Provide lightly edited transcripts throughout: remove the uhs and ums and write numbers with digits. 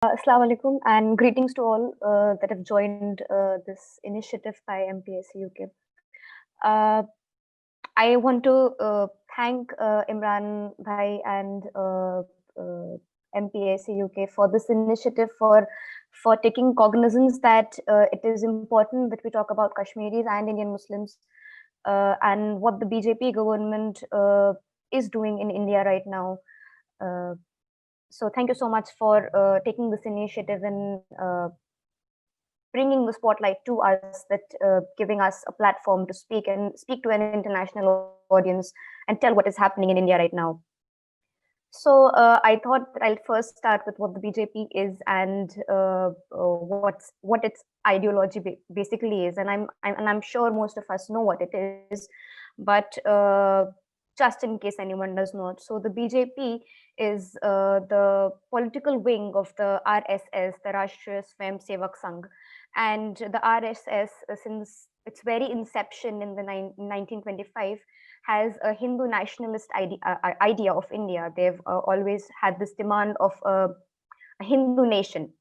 Assalamu alaikum and greetings to all that have joined this initiative by MPACUK. Uh, I want to thank Imran Bhai and MPACUK for this initiative for taking cognizance that it is important that we talk about Kashmiris and Indian Muslims and what the BJP government is doing in India right now. Uh, so thank you so much for taking this initiative and bringing the spotlight to us, that giving us a platform to speak to an international audience and tell what is happening in India right now. So I thought that I'll first start with what the BJP is and what its ideology basically is, and I'm sure most of us know what it is, but just in case anyone does not. So the BJP is the political wing of the RSS, the Rashtriya Swayam Sevak Sangh, and the RSS since its very inception in the 1925 has a Hindu nationalist idea of India. They've always had this demand of a Hindu nation.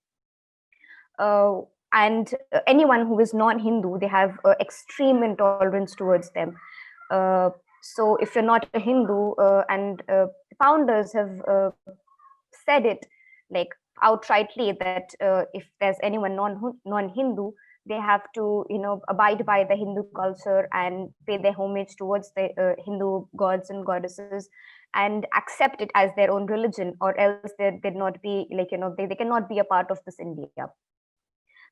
And anyone who is non-Hindu, they have extreme intolerance towards them. So if you're not a Hindu, and founders have said it like outrightly that if there's anyone non-Hindu, they have to abide by the Hindu culture and pay their homage towards the Hindu gods and goddesses and accept it as their own religion, or else they'd not be they cannot be a part of this India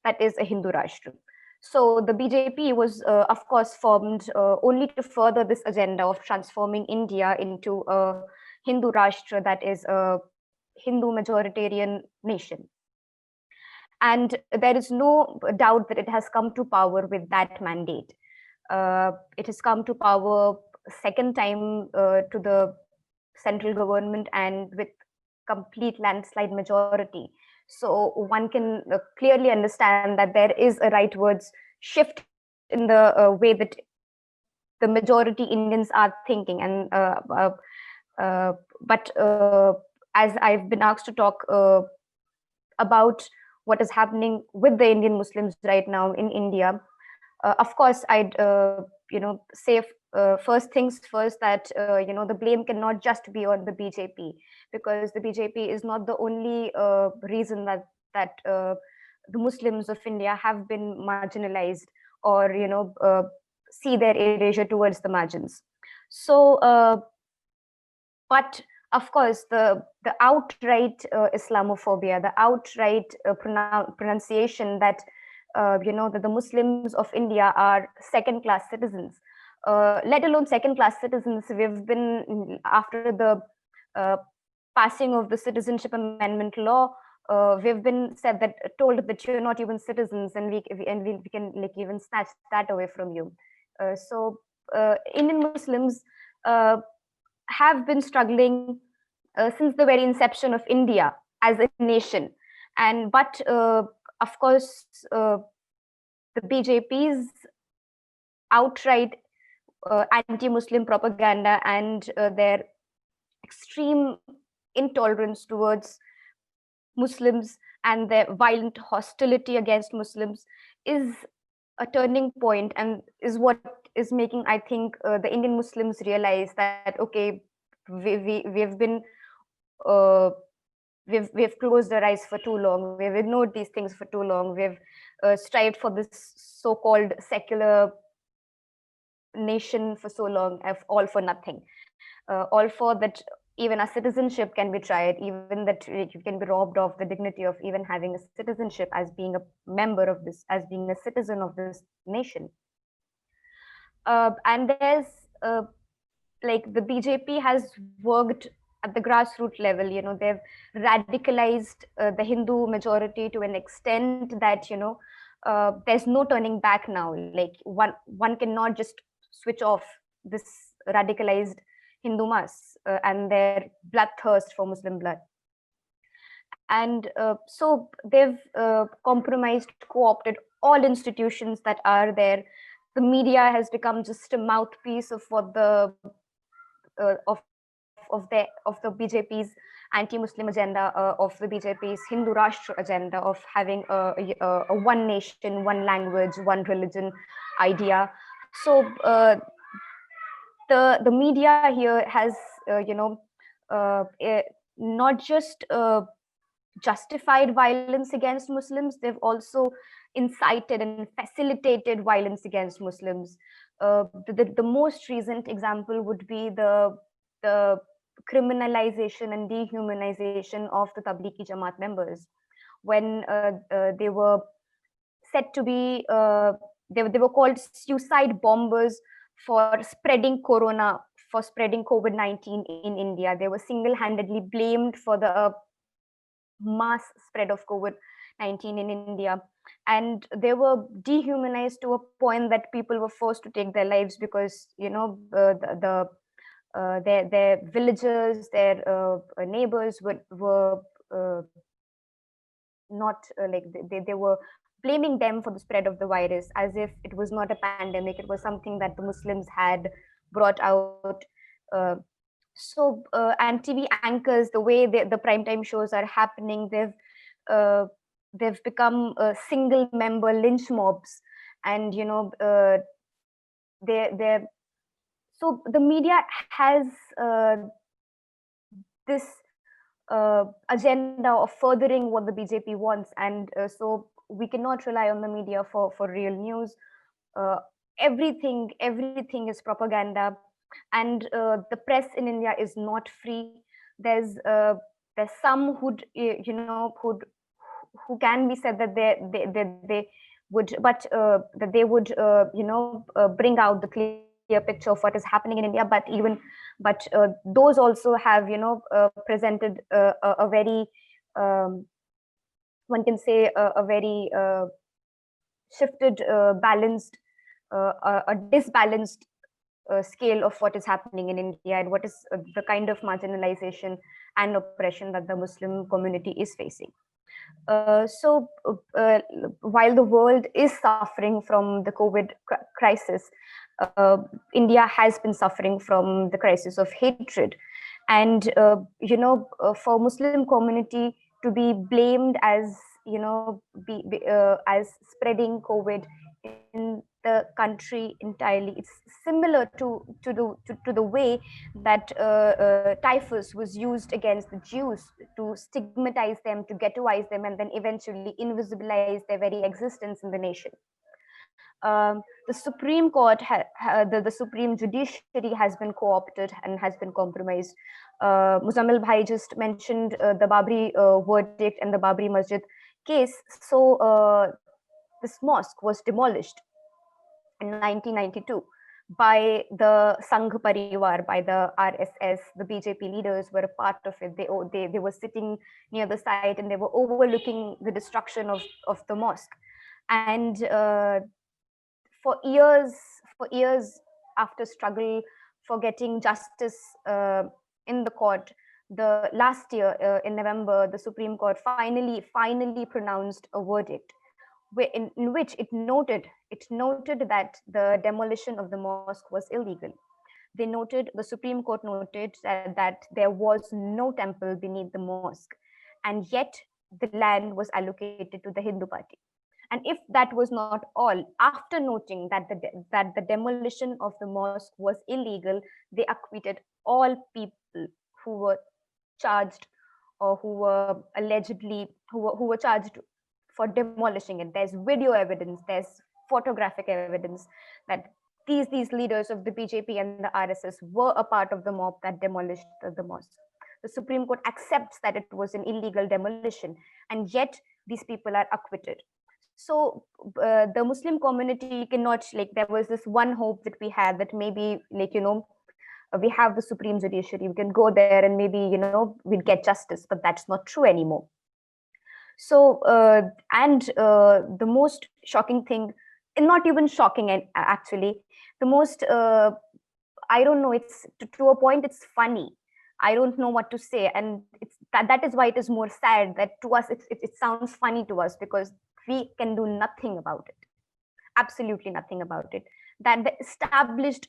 that is a Hindu Rashtra. So the BJP was of course formed only to further this agenda of transforming India into a Hindu Rashtra that is a Hindu majoritarian nation. And there is no doubt that it has come to power with that mandate. It has come to power second time to the central government and with complete landslide majority. So one can clearly understand that there is a rightwards shift in the way that the majority Indians are thinking. And but as I've been asked to talk about what is happening with the Indian Muslims right now in India, of course, I'd say first things first, that the blame cannot just be on the BJP, because the BJP is not the only reason that the Muslims of India have been marginalized or see their erasure towards the margins. So, but of course, the outright Islamophobia, the outright pronunciation that that the Muslims of India are second-class citizens, let alone second-class citizens. We've been, after the passing of the Citizenship Amendment Law, we've been told that you're not even citizens, and we can even snatch that away from you. So Indian Muslims have been struggling since the very inception of India as a nation, and but of course, the BJP's outright anti-Muslim propaganda and their extreme intolerance towards Muslims and their violent hostility against Muslims is a turning point, and is what is making, I think, the Indian Muslims realize that, okay, we've been we've closed our eyes for too long. We've ignored these things for too long. We've strived for this so-called secular nation for so long, all for nothing. All for that even a citizenship can be tried, even that you can be robbed of the dignity of even having a citizenship, as being a member of this, as being a citizen of this nation. And there's the BJP has worked at the grassroots level. They've radicalized the Hindu majority to an extent that there's no turning back now. Like one cannot just switch off this radicalized Hindu mass and their bloodthirst for Muslim blood. And so they've compromised, co-opted all institutions that are there. The media has become just a mouthpiece of what the of the BJP's anti-Muslim agenda, of the BJP's Hindu Rashtra agenda of having a one nation, one language, one religion idea. So the media here has not just justified violence against Muslims, they've also incited and facilitated violence against Muslims. The most recent example would be the criminalization and dehumanization of the Tablighi Jamaat members, when they were said to be they were called suicide bombers for spreading for spreading COVID-19 in India. They were single-handedly blamed for the mass spread of COVID-19 in India, and they were dehumanized to a point that people were forced to take their lives because their villagers, their neighbors were not like they were blaming them for the spread of the virus, as if it was not a pandemic, it was something that the Muslims had brought out. And TV anchors, the way the primetime shows are happening, they've become single member lynch mobs, and they're so the media has this agenda of furthering what the BJP wants, and so we cannot rely on the media for real news. Everything is propaganda, and the press in India is not free. There's some who can be said that they would, but that they would bring out the clear picture of what is happening in India. But those also have presented a very one can say a very shifted, balanced, a disbalanced scale of what is happening in India, and what is the kind of marginalization and oppression that the Muslim community is facing. While the world is suffering from the COVID crisis, India has been suffering from the crisis of hatred. And for Muslim community to be blamed as as spreading COVID in the country entirely, it's similar to the way that typhus was used against the Jews to stigmatize them, to ghettoize them, and then eventually invisibilize their very existence in the nation. The Supreme Court, the Supreme Judiciary has been co-opted and has been compromised. Muzammil Bhai just mentioned the Babri verdict and the Babri Masjid case. So this mosque was demolished in 1992 by the Sangh Parivar, by the RSS. The BJP leaders were a part of it. They were sitting near the site, and they were overlooking the destruction of the mosque. And for years after struggle for getting justice in the court, the last year in November, the Supreme Court finally pronounced a verdict in which it noted that the demolition of the mosque was illegal. The Supreme Court noted that there was no temple beneath the mosque, and yet the land was allocated to the Hindu party. And if that was not all, after noting that the demolition of the mosque was illegal, they acquitted all people who were charged, or who were allegedly who were charged for demolishing it. There's video evidence, there's photographic evidence that these leaders of the BJP and the RSS were a part of the mob that demolished the mosque. The Supreme Court accepts that it was an illegal demolition, and yet these people are acquitted. So the Muslim community cannot, like, there was this one hope that we had, that maybe, we have the Supreme Judiciary, we can go there and maybe we'd get justice, but that's not true anymore. So the most shocking thing, and not even shocking actually, the most I don't know, it's to a point it's funny. I don't know what to say, and that is why it is more sad that to us it sounds funny to us, because we can do nothing about it, absolutely nothing about it. That the established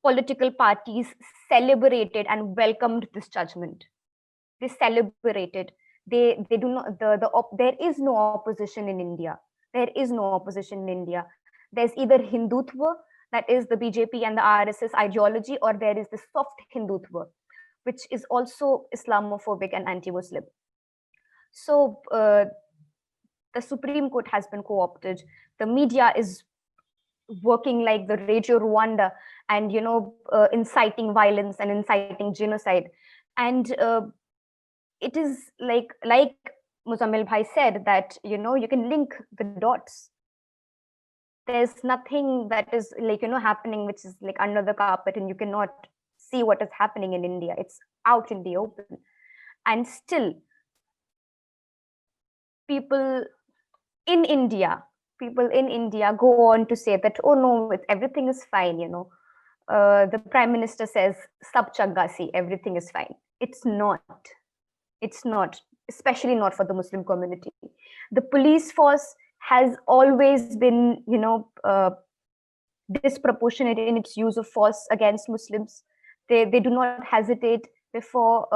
political parties celebrated and welcomed this judgment. They celebrated. They do not there is no opposition in India. There is no opposition in India. There's either Hindutva, that is the BJP and the RSS ideology, or there is the soft Hindutva, which is also Islamophobic and anti-Muslim. So the Supreme Court has been co-opted. The media is working like the Radio Rwanda, and inciting violence and inciting genocide. And it is like Muzammil Bhai said, that you can link the dots. There's nothing that is happening which is like under the carpet, and you cannot see what is happening in India. It's out in the open. And still, people in India go on to say that, oh no, everything is fine. The Prime Minister says, "Sab changa si, everything is fine." It's not. It's not, especially not for the Muslim community. The police force has always been, disproportionate in its use of force against Muslims. They do not hesitate before,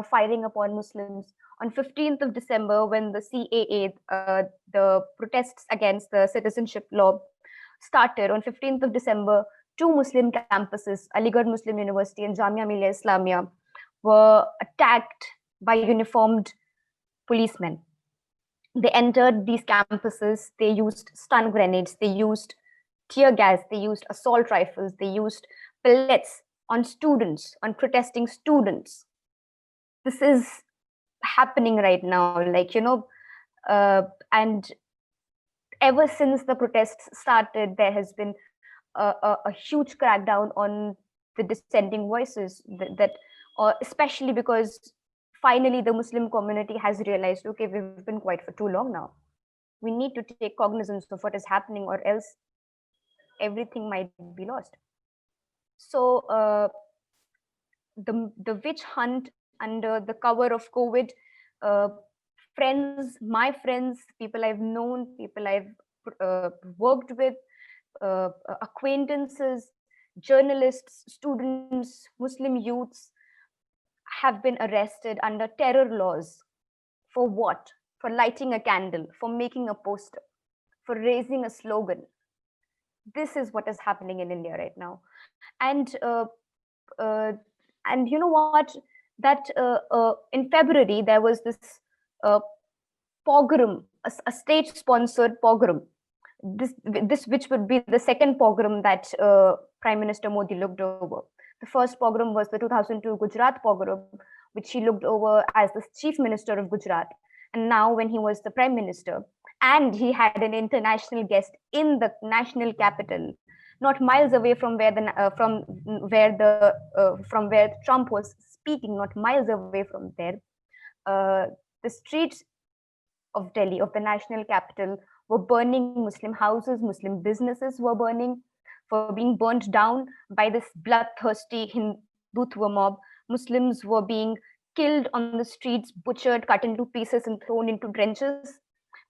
firing upon Muslims. On 15th of December, when the CAA, the protests against the citizenship law started, on 15th of December, two Muslim campuses, Aligarh Muslim University and Jamia Millia Islamia, were attacked by uniformed policemen. They entered these campuses, they used stun grenades, they used tear gas, they used assault rifles, they used pellets on students, on protesting students. This is happening right now, and ever since the protests started, there has been a huge crackdown on the dissenting voices, especially because finally the Muslim community has realized, okay, we've been quiet for too long now. We need to take cognizance of what is happening, or else everything might be lost. So the witch hunt under the cover of COVID, my friends, people I've known, people I've worked with, acquaintances, journalists, students, Muslim youths have been arrested under terror laws. For what? For lighting a candle, for making a poster, for raising a slogan. This is what is happening in India right now. And you know what? That in February, there was this pogrom, a state-sponsored pogrom. This which would be the second pogrom that Prime Minister Modi looked over. The first pogrom was the 2002 Gujarat pogrom, which he looked over as the Chief Minister of Gujarat. And now, when he was the Prime Minister, and he had an international guest in the national capital, not miles away from where Trump was speaking, not miles away from there, the streets of Delhi, of the national capital, were burning. Muslim houses, Muslim businesses were being burnt down by this bloodthirsty Hindutva mob. Muslims were being killed on the streets, butchered, cut into pieces, and thrown into trenches.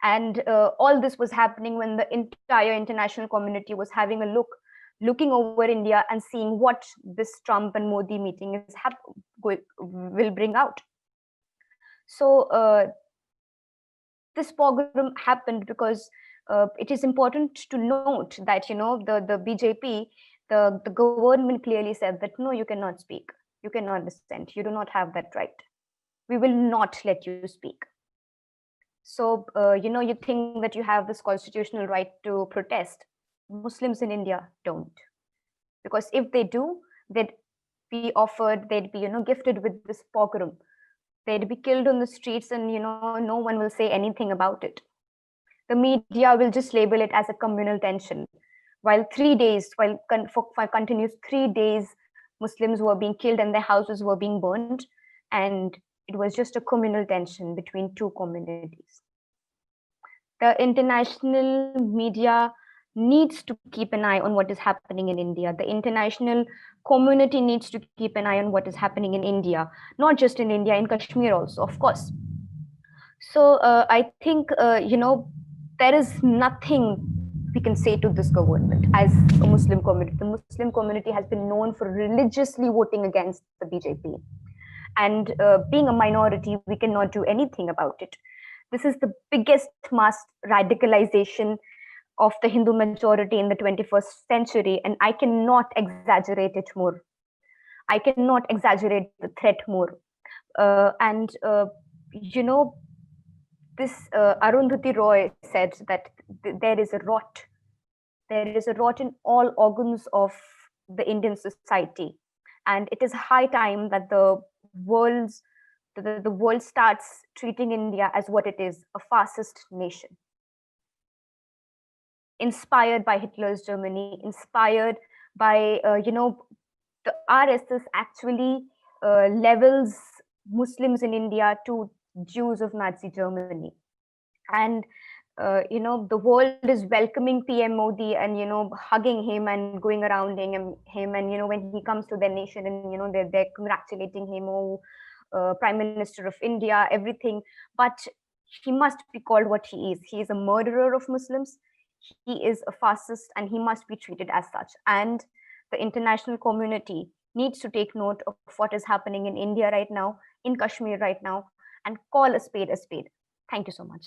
And all this was happening when the entire international community was having a looking over India and seeing what this Trump and Modi meeting will bring out. So this pogrom happened because it is important to note that the BJP, the government clearly said that no, you cannot speak, you cannot dissent, you do not have that right. We will not let you speak. So you think that you have this constitutional right to protest. Muslims in India don't, because if they do, they'd be gifted with this pogrom. They'd be killed on the streets, and no one will say anything about it. The media will just label it as a communal tension. While for continuous 3 days, Muslims were being killed and their houses were being burned, and it was just a communal tension between two communities. The international media needs to keep an eye on what is happening in India. The international community needs to keep an eye on what is happening in India, not just in India, in Kashmir also, of course. So I think, there is nothing we can say to this government as a Muslim community? The Muslim community has been known for religiously voting against the BJP. And being a minority, we cannot do anything about it. This is the biggest mass radicalization of the Hindu majority in the 21st century, and I cannot exaggerate it more. I cannot exaggerate the threat more. And you know, this Arundhati Roy said that there is a rot. There is a rot in all organs of the Indian society, and it is high time that the world starts treating India as what it is, a fascist nation, inspired by Hitler's Germany, inspired by the RSS actually levels Muslims in India to Jews of Nazi Germany. And the world is welcoming PM Modi and hugging him and going around him, and when he comes to their nation, and they're congratulating him, oh, Prime Minister of India, everything. But he must be called what he is. He is a murderer of Muslims. He is a fascist, and he must be treated as such. And the international community needs to take note of what is happening in India right now, in Kashmir right now, and call a spade a spade. Thank you so much.